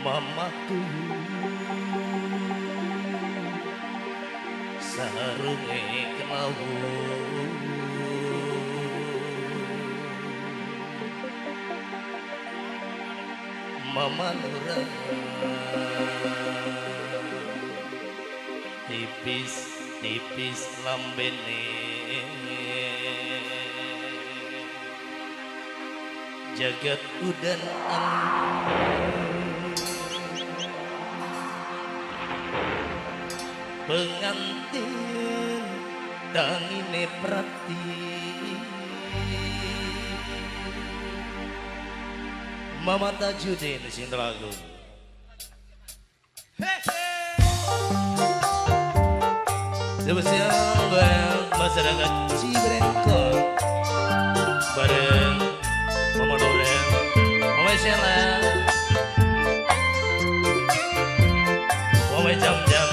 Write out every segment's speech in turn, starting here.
mamaku sarunge kenawu mama Nura tipis lambene jagat udan pengantin dangine prati Mama Tajudin sing lagu spesial buat masyarakat Cibrengkok bareng Mama Doren, Mama Sheila, Mama Jam-Jam.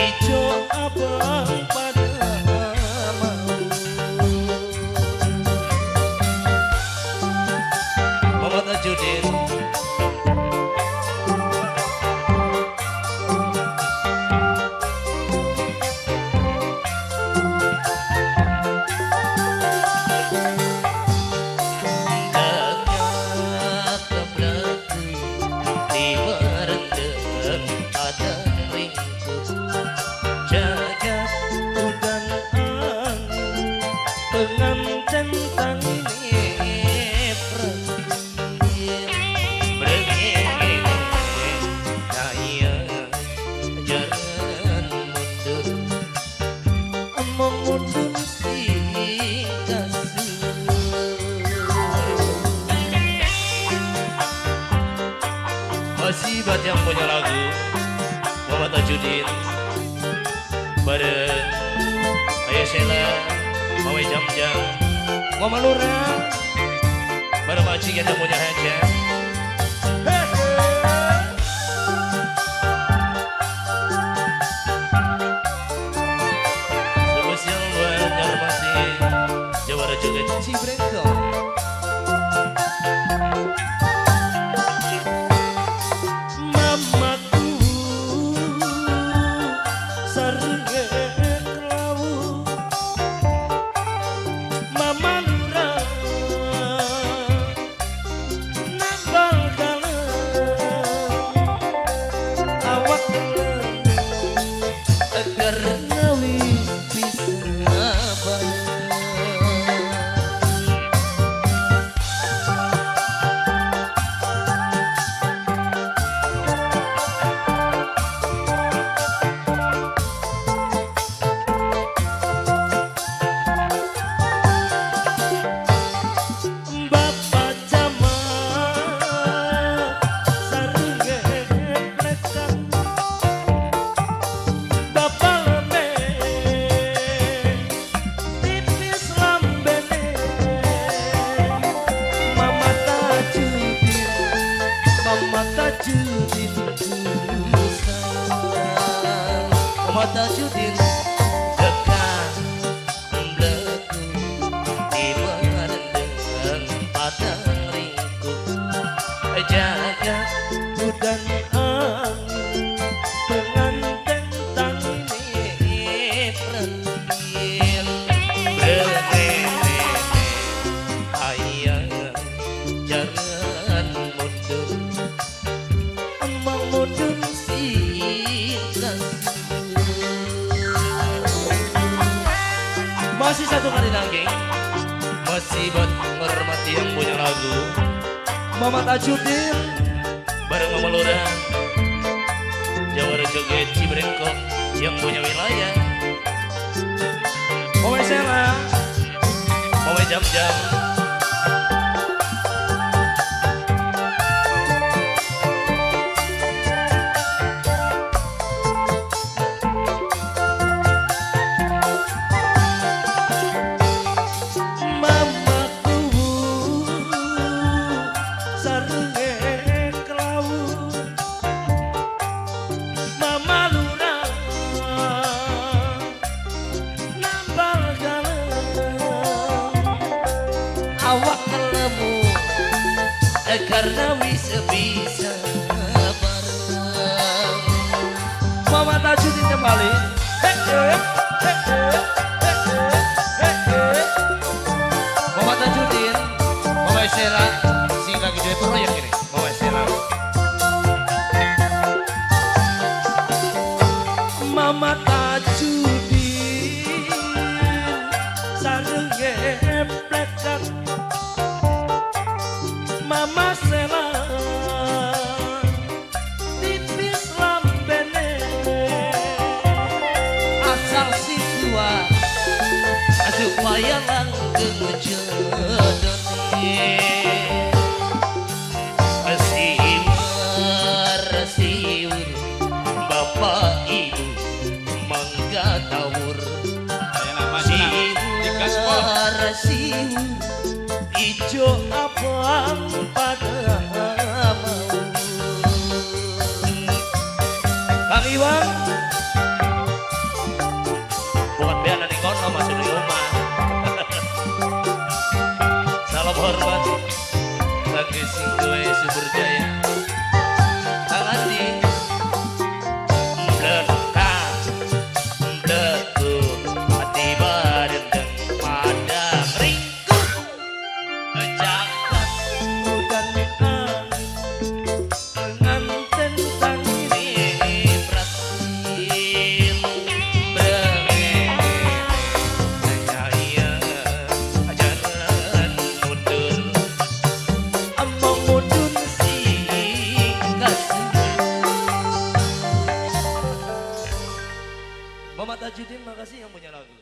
Ijo abang pada mau Mama Tajudin pengantin tangine pergi kaya jalan mundur si kasih masih buat yang punya lagu Mama Tajudin bareng Ayah Sheila Mama Jam-Jam, Mama Lura, bareng Maci yang punya hajat. Spesial buat Jarmasi, Jawara juga Cibrengkok. Mamaku sarunge Mama Nura nambal dalam awak agar nawi bisa Mama Tajudin dekat belakang di merendeng padang ringkuk jagat udan angin pengantin tangine pergi ayah jangan mundur emang mundur sih masih satu kali nangking masih buat menghormati yang punya lagu Mama Tajudin bareng Mama Lura Jawara Joget Cibrengkok yang punya wilayah Mama Sheila Mama Jam-Jam karena bisa bareng. Mama Tajudin kembali. Mama Tajudin, Mama Sheila, sing lagi di proyek ini. Mama Sheila. Mama Tajudin, sareng geplekan. Mama Sheila, tipis lambene, asal si tua supaya langgeng jodohnya. Siwur bapak ibu mangga tawur. Siwur ijo abang pada mau. Kang Iwan bukan biar nanti kono masuk di rumah. Salam hormat bagi Singgoe Subur Jaya. Kang Andi mlekah mlebu hati bareng pada ringkuk jagat dan pengantin sang ini prasim brengeng saya ajaran mundur among mudun si kasih. Mama Tajudin makasih yang punya lagu.